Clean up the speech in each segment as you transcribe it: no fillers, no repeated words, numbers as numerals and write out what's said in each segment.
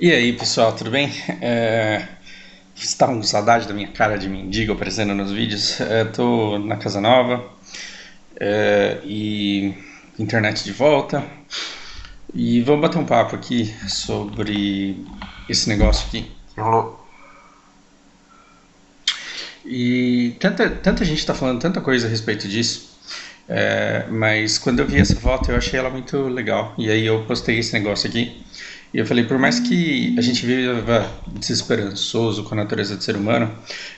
E aí, pessoal, tudo bem? Vocês estavam com saudade da minha cara de mendigo aparecendo nos vídeos? Tô na casa nova e internet de volta. E vamos bater um papo aqui sobre esse negócio aqui que rolou. E tanta gente está falando tanta coisa a respeito disso. Mas quando eu vi essa foto eu achei ela muito legal. E aí eu postei esse negócio aqui. E eu falei, por mais que a gente viva desesperançoso com a natureza do ser humano,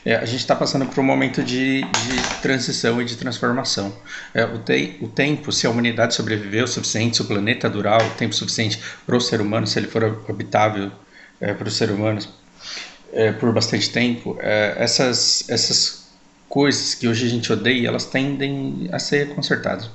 a gente está passando por um momento de transição e de transformação. O tempo, se a humanidade sobreviver o suficiente, se o planeta durar o tempo suficiente para o ser humano, se ele for habitável para os seres humanos por bastante tempo, essas coisas que hoje a gente odeia, elas tendem a ser consertadas.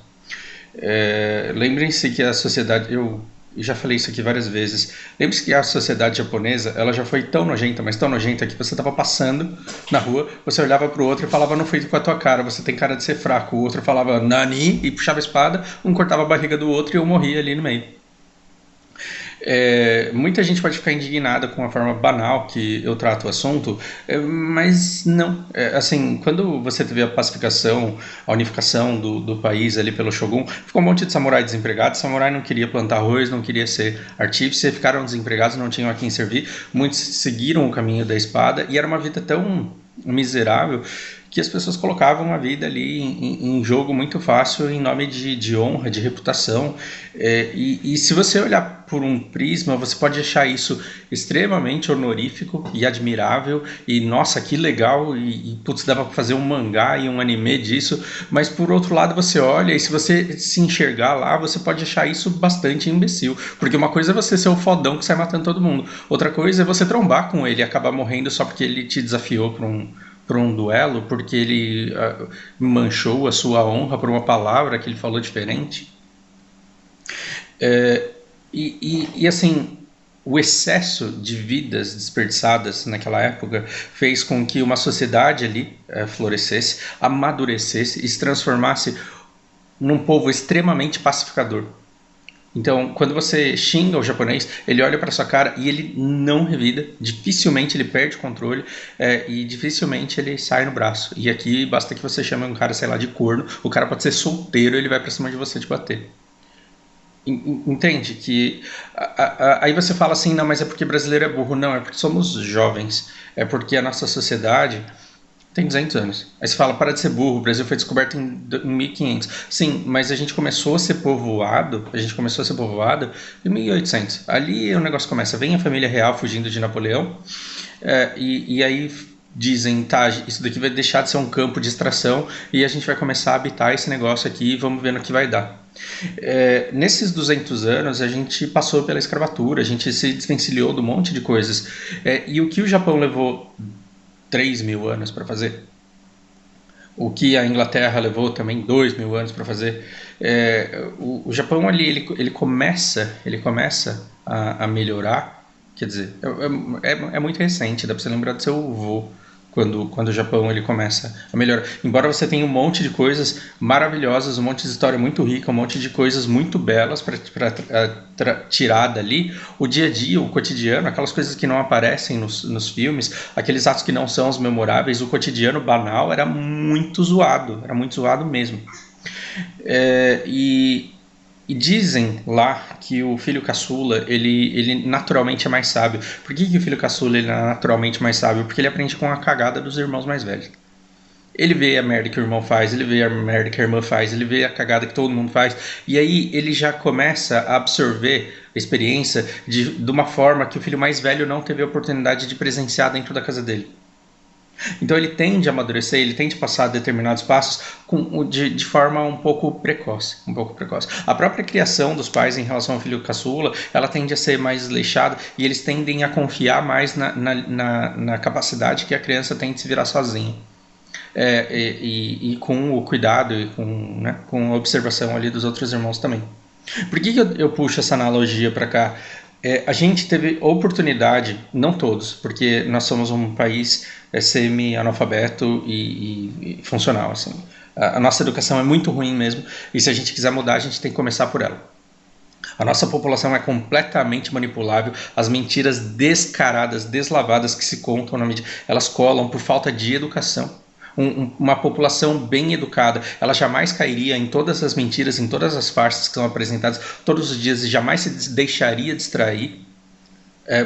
Lembrem-se que a sociedade, eu já falei isso aqui várias vezes, lembre-se que a sociedade japonesa, ela já foi tão nojenta, mas tão nojenta que você estava passando na rua, você olhava para o outro e falava, não feito com a tua cara, você tem cara de ser fraco, o outro falava nani e puxava a espada, um cortava a barriga do outro e eu morria ali no meio. Muita gente pode ficar indignada com a forma banal que eu trato o assunto, mas não. Assim, quando você teve a pacificação, a unificação do país ali pelo Shogun, ficou um monte de samurai desempregado. Samurai não queria plantar arroz, não queria ser artífice, ficaram desempregados, não tinham a quem servir. Muitos seguiram o caminho da espada e era uma vida tão miserável que as pessoas colocavam a vida ali em jogo muito fácil em nome de honra, de reputação. E se você olhar por um prisma, você pode achar isso extremamente honorífico e admirável, e nossa, que legal, e putz, dava para fazer um mangá e um anime disso, mas por outro lado você olha, e se você se enxergar lá, você pode achar isso bastante imbecil, porque uma coisa é você ser o fodão que sai matando todo mundo, outra coisa é você trombar com ele e acabar morrendo só porque ele te desafiou para um duelo, porque ele manchou a sua honra por uma palavra que ele falou diferente. E assim, o excesso de vidas desperdiçadas naquela época fez com que uma sociedade ali florescesse, amadurecesse e se transformasse num povo extremamente pacificador. Então, quando você xinga o japonês, ele olha para sua cara e ele não revida, dificilmente ele perde o controle e dificilmente ele sai no braço. E aqui basta que você chame um cara, sei lá, de corno, o cara pode ser solteiro, ele vai para cima de você te bater. Entende? Que aí você fala assim, não, mas é porque brasileiro é burro. Não, é porque somos jovens, é porque a nossa sociedade tem 200 anos. Aí você fala, para de ser burro, o Brasil foi descoberto em 1500. Sim, mas a gente começou a ser povoado, em 1800. Ali o negócio começa, vem a família real fugindo de Napoleão, e aí dizem, tá, isso daqui vai deixar de ser um campo de extração e a gente vai começar a habitar esse negócio aqui e vamos ver no que vai dar. Nesses 200 anos a gente passou pela escravatura, a gente se desvencilhou de um monte de coisas. E o que o Japão levou 3.000 anos para fazer, o que a Inglaterra levou também 2.000 anos para fazer, o Japão ali, ele começa a melhorar, quer dizer, é muito recente, dá para você lembrar do seu avô, quando o Japão ele começa a melhorar. Embora você tenha um monte de coisas maravilhosas, um monte de história muito rica, um monte de coisas muito belas para tirar dali, o dia a dia, o cotidiano, aquelas coisas que não aparecem nos filmes, aqueles atos que não são os memoráveis, o cotidiano banal era muito zoado mesmo. E dizem lá que o filho caçula, ele naturalmente é mais sábio. Por que o filho caçula ele é naturalmente mais sábio? Porque ele aprende com a cagada dos irmãos mais velhos. Ele vê a merda que o irmão faz, ele vê a merda que a irmã faz, ele vê a cagada que todo mundo faz, e aí ele já começa a absorver a experiência de uma forma que o filho mais velho não teve a oportunidade de presenciar dentro da casa dele. Então ele tende a amadurecer, ele tende a passar determinados passos de forma um pouco precoce. A própria criação dos pais em relação ao filho caçula, ela tende a ser mais desleixada e eles tendem a confiar mais na capacidade que a criança tem de se virar sozinha. E com o cuidado e com a observação ali dos outros irmãos também. Por que eu puxo essa analogia para cá? A gente teve oportunidade, não todos, porque nós somos um país semi-analfabeto e funcional. Assim. A nossa educação é muito ruim mesmo, e se a gente quiser mudar, a gente tem que começar por ela. A nossa população é completamente manipulável. As mentiras descaradas, deslavadas que se contam na mídia, elas colam por falta de educação. Uma população bem educada, ela jamais cairia em todas as mentiras, em todas as farsas que são apresentadas todos os dias e jamais se deixaria distrair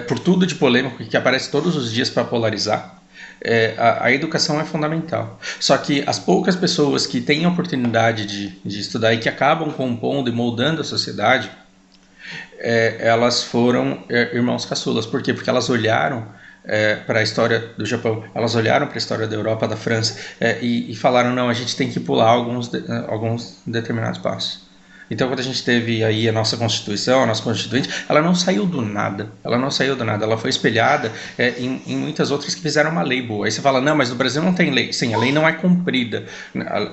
por tudo de polêmico que aparece todos os dias para polarizar. A educação é fundamental. Só que as poucas pessoas que têm a oportunidade de estudar e que acabam compondo e moldando a sociedade, elas foram irmãos caçulas. Por quê? Porque elas olharam para a história do Japão, elas olharam para a história da Europa, da França, e falaram, não, a gente tem que pular alguns determinados passos. Então, quando a gente teve aí a nossa Constituição, a nossa Constituinte, ela não saiu do nada, ela foi espelhada em muitas outras que fizeram uma lei boa. Aí você fala, não, mas no Brasil não tem lei. Sim, a lei não é cumprida,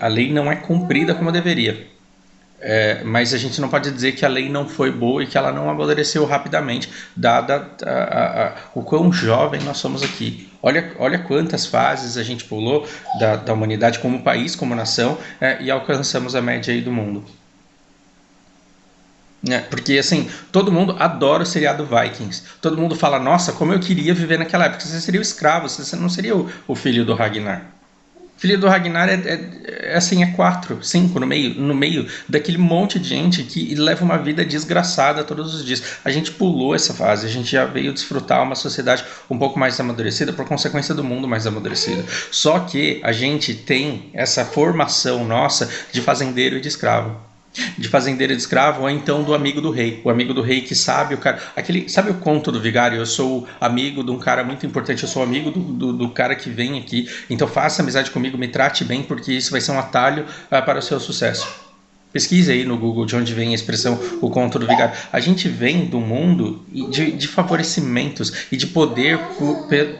a lei não é cumprida como deveria. Mas a gente não pode dizer que a lei não foi boa e que ela não amadureceu rapidamente, dada o quão jovem nós somos aqui. Olha quantas fases a gente pulou da humanidade como país, como nação, e alcançamos a média aí do mundo. Porque assim, todo mundo adora o seriado Vikings. Todo mundo fala, nossa, como eu queria viver naquela época. Você seria o escravo, você não seria o filho do Ragnar. O filho do Ragnar é 4, 5 no meio daquele monte de gente que leva uma vida desgraçada todos os dias. A gente pulou essa fase, a gente já veio desfrutar uma sociedade um pouco mais amadurecida por consequência do mundo mais amadurecido. Só que a gente tem essa formação nossa de fazendeiro e de escravo. De fazendeiro e de escravo, ou então do amigo do rei. O amigo do rei que sabe o cara. Sabe o conto do vigário? Eu sou amigo de um cara muito importante, eu sou amigo do cara que vem aqui. Então faça amizade comigo, me trate bem, porque isso vai ser um atalho para o seu sucesso. Pesquise aí no Google de onde vem a expressão o conto do vigário. A gente vem do mundo de favorecimentos e de poder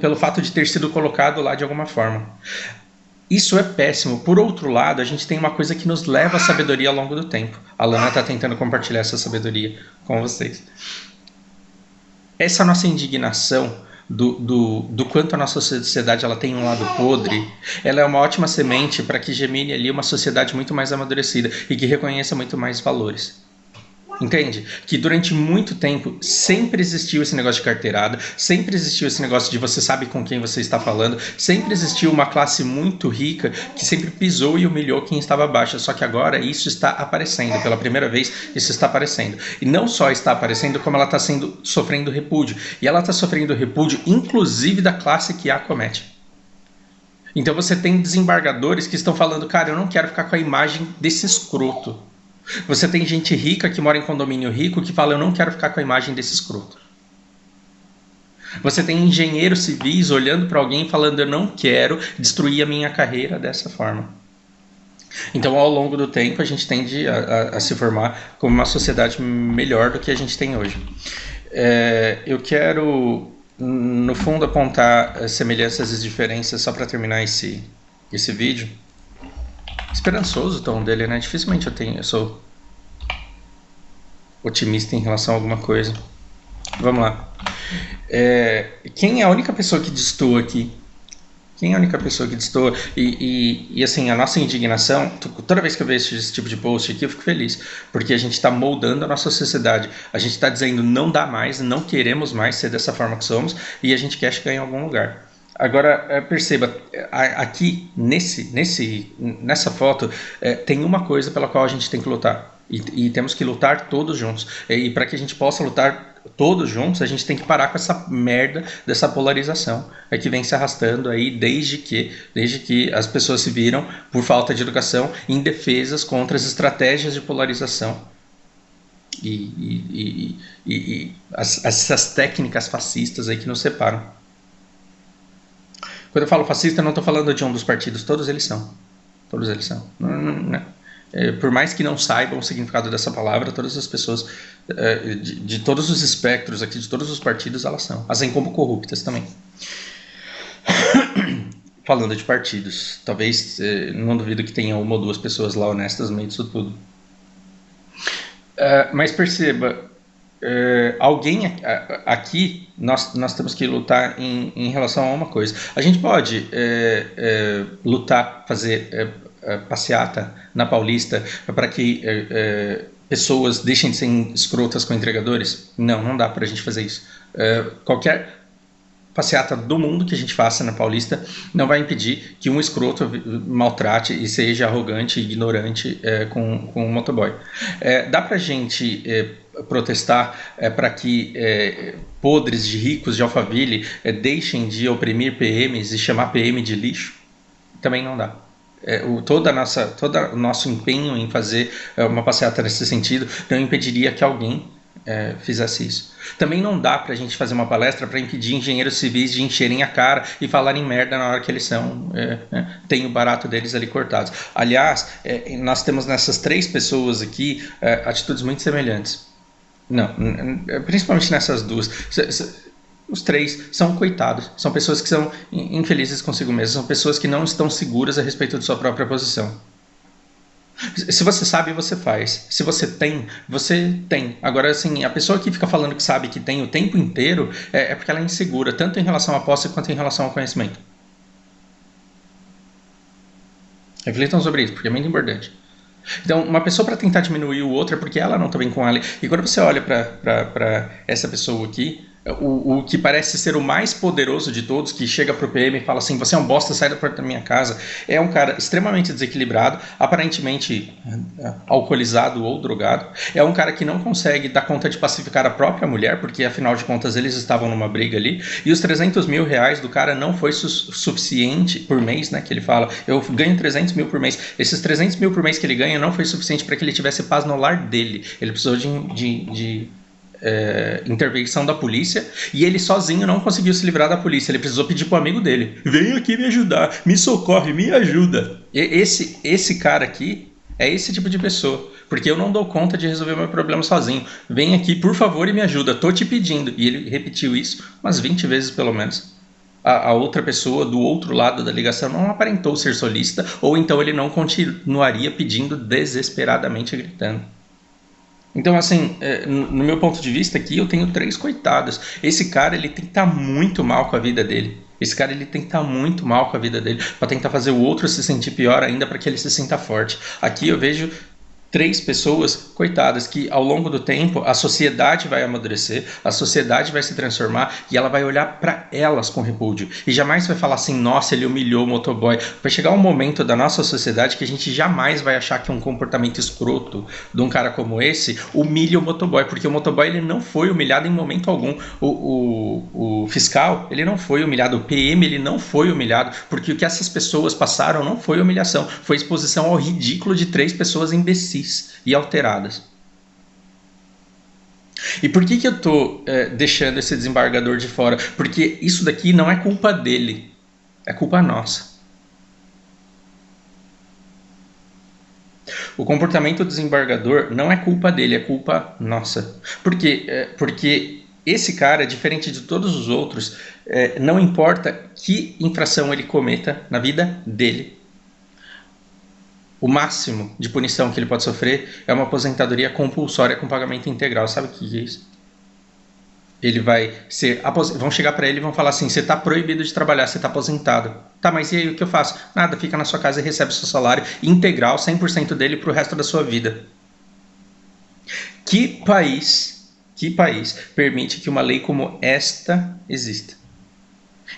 pelo fato de ter sido colocado lá de alguma forma. Isso é péssimo. Por outro lado, a gente tem uma coisa que nos leva à sabedoria ao longo do tempo. A Lana está tentando compartilhar essa sabedoria com vocês. Essa nossa indignação do quanto a nossa sociedade ela tem um lado podre, ela é uma ótima semente para que germine ali uma sociedade muito mais amadurecida e que reconheça muito mais valores. Entende? Que durante muito tempo sempre existiu esse negócio de carteirada, sempre existiu esse negócio de você sabe com quem você está falando, sempre existiu uma classe muito rica que sempre pisou e humilhou quem estava abaixo, só que agora isso está aparecendo, pela primeira vez isso está aparecendo. E não só está aparecendo, como ela está sofrendo repúdio. E ela está sofrendo repúdio inclusive da classe que a comete. Então você tem desembargadores que estão falando, cara, eu não quero ficar com a imagem desse escroto. Você tem gente rica que mora em condomínio rico que fala, eu não quero ficar com a imagem desse escroto. Você tem engenheiros civis olhando para alguém falando, eu não quero destruir a minha carreira dessa forma. Então, ao longo do tempo, a gente tende a se formar como uma sociedade melhor do que a gente tem hoje. Eu quero, no fundo, apontar semelhanças e diferenças só para terminar esse vídeo. Esperançoso o tom dele, né? Dificilmente eu sou otimista em relação a alguma coisa. Vamos lá. Quem é a única pessoa que destoa aqui? Quem é a única pessoa que destoa? E assim, a nossa indignação, toda vez que eu vejo esse tipo de post aqui, eu fico feliz. Porque a gente está moldando a nossa sociedade. A gente está dizendo, não dá mais, não queremos mais ser dessa forma que somos, e a gente quer chegar em algum lugar. Agora, perceba, aqui nessa foto tem uma coisa pela qual a gente tem que lutar. E temos que lutar todos juntos. E para que a gente possa lutar todos juntos, a gente tem que parar com essa merda dessa polarização que vem se arrastando aí desde que as pessoas se viram, por falta de educação, indefesas contra as estratégias de polarização. E essas técnicas fascistas aí que nos separam. Quando eu falo fascista, eu não estou falando de um dos partidos, todos eles são. Todos eles são. Por mais que não saibam o significado dessa palavra, todas as pessoas de todos os espectros aqui, de todos os partidos, elas são. Assim como corruptas também. Falando de partidos, talvez, não duvido que tenha uma ou duas pessoas lá honestas no meio disso tudo. Mas perceba, alguém aqui, nós temos que lutar em relação a uma coisa. A gente pode lutar, fazer passeata na Paulista para que pessoas deixem de ser escrotas com entregadores? Não, não dá pra gente fazer isso. Qualquer passeata do mundo que a gente faça na Paulista não vai impedir que um escroto maltrate e seja arrogante e ignorante com um motoboy. Dá pra gente protestar para que podres de ricos de Alphaville deixem de oprimir PMs e chamar PM de lixo? Também não dá. Todo o nosso empenho em fazer uma passeata nesse sentido não impediria que alguém fizesse isso. Também não dá pra gente fazer uma palestra para impedir engenheiros civis de encherem a cara e falarem merda na hora que eles tem o barato deles ali cortados. Aliás, nós temos nessas 3 pessoas aqui atitudes muito semelhantes. Não, principalmente nessas 2. Os 3 são coitados, são pessoas que são infelizes consigo mesmas, são pessoas que não estão seguras a respeito de sua própria posição. Se você sabe, você faz. Se você tem, você tem. Agora, assim, a pessoa que fica falando que sabe que tem o tempo inteiro é porque ela é insegura, tanto em relação à posse quanto em relação ao conhecimento. Reflitam sobre isso, porque é muito importante. Então, uma pessoa para tentar diminuir o outro é porque ela não está bem com ela. E quando você olha para essa pessoa aqui, o que parece ser o mais poderoso de todos, que chega pro PM e fala assim: você é um bosta, sai da porta da minha casa, é um cara extremamente desequilibrado, aparentemente alcoolizado ou drogado, é um cara que não consegue dar conta de pacificar a própria mulher, porque afinal de contas eles estavam numa briga ali, e os 300 mil reais do cara não foi suficiente por mês, né, que ele fala, eu ganho 300 mil por mês, esses 300 mil por mês que ele ganha não foi suficiente para que ele tivesse paz no lar dele, ele precisou de intervenção da polícia, e ele sozinho não conseguiu se livrar da polícia, ele precisou pedir pro amigo dele: vem aqui me ajudar, me socorre, me ajuda. Esse cara aqui é esse tipo de pessoa, porque eu não dou conta de resolver meu problema sozinho, vem aqui por favor e me ajuda, tô te pedindo. E ele repetiu isso umas 20 vezes pelo menos. A outra pessoa do outro lado da ligação não aparentou ser solícita, ou então ele não continuaria pedindo desesperadamente, gritando. Então, assim, no meu ponto de vista aqui, eu tenho 3 coitados. Esse cara, ele tem que estar muito mal com a vida dele. Esse cara, ele tem que estar muito mal com a vida dele para tentar fazer o outro se sentir pior ainda, para que ele se sinta forte. Aqui eu vejo 3 pessoas coitadas que ao longo do tempo a sociedade vai amadurecer, a sociedade vai se transformar e ela vai olhar para elas com repúdio e jamais vai falar assim: nossa, ele humilhou o motoboy. Vai chegar um momento da nossa sociedade que a gente jamais vai achar que um comportamento escroto de um cara como esse humilha o motoboy, porque o motoboy ele não foi humilhado em momento algum. O fiscal ele não foi humilhado, o PM ele não foi humilhado, porque o que essas pessoas passaram não foi humilhação, foi exposição ao ridículo de 3 pessoas imbecis e alteradas. E por que eu estou deixando esse desembargador de fora? Porque isso daqui não é culpa dele, é culpa nossa. O comportamento do desembargador não é culpa dele, é culpa nossa. Por quê? Porque esse cara, diferente de todos os outros, não importa que infração ele cometa na vida dele, o máximo de punição que ele pode sofrer é uma aposentadoria compulsória com pagamento integral. Sabe o que é isso? Ele vai ser... Vão chegar para ele e vão falar assim: você está proibido de trabalhar, você está aposentado. Tá, mas e aí o que eu faço? Nada, fica na sua casa e recebe seu salário integral, 100% dele para o resto da sua vida. Que país permite que uma lei como esta exista?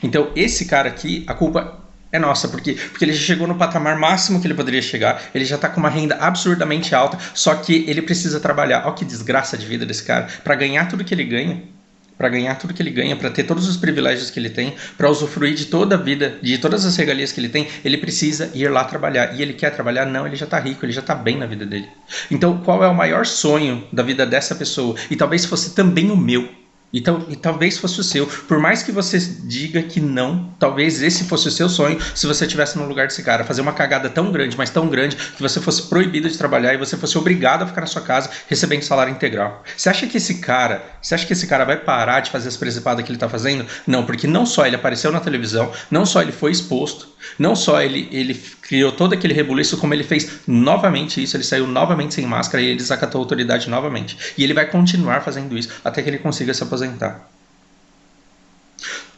Então, esse cara aqui, a culpa é nossa, porque ele já chegou no patamar máximo que ele poderia chegar, ele já está com uma renda absurdamente alta, só que ele precisa trabalhar. Olha que desgraça de vida desse cara. Para ganhar tudo que ele ganha, para ter todos os privilégios que ele tem, para usufruir de toda a vida, de todas as regalias que ele tem, ele precisa ir lá trabalhar. E ele quer trabalhar? Não, ele já está rico, ele já está bem na vida dele. Então, qual é o maior sonho da vida dessa pessoa? E talvez fosse também o meu. E talvez fosse o seu. Por mais que você diga que não, talvez esse fosse o seu sonho se você estivesse no lugar desse cara. Fazer uma cagada tão grande, mas tão grande, que você fosse proibido de trabalhar e você fosse obrigado a ficar na sua casa recebendo salário integral. Você acha que esse cara vai parar de fazer as presepadas que ele está fazendo? Não, porque não só ele apareceu na televisão, não só ele foi exposto, não só ele criou todo aquele rebuliço, como ele fez novamente isso, ele saiu novamente sem máscara e ele desacatou a autoridade novamente. E ele vai continuar fazendo isso até que ele consiga se aposentar.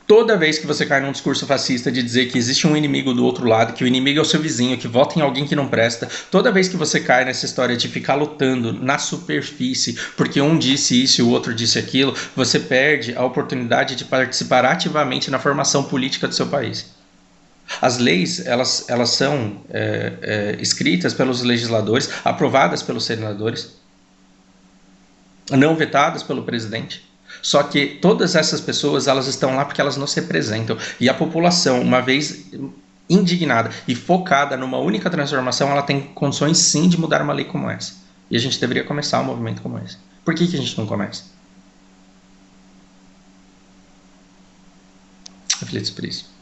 Toda vez que você cai num discurso fascista de dizer que existe um inimigo do outro lado, que o inimigo é o seu vizinho, que vota em alguém que não presta, toda vez que você cai nessa história de ficar lutando na superfície, porque um disse isso e o outro disse aquilo, você perde a oportunidade de participar ativamente na formação política do seu país. As leis, elas são escritas pelos legisladores, aprovadas pelos senadores, não vetadas pelo presidente. Só que todas essas pessoas, elas estão lá porque elas nos representam. E a população, uma vez indignada e focada numa única transformação, ela tem condições sim de mudar uma lei como essa. E a gente deveria começar um movimento como esse. Por que a gente não começa? Reflita por isso.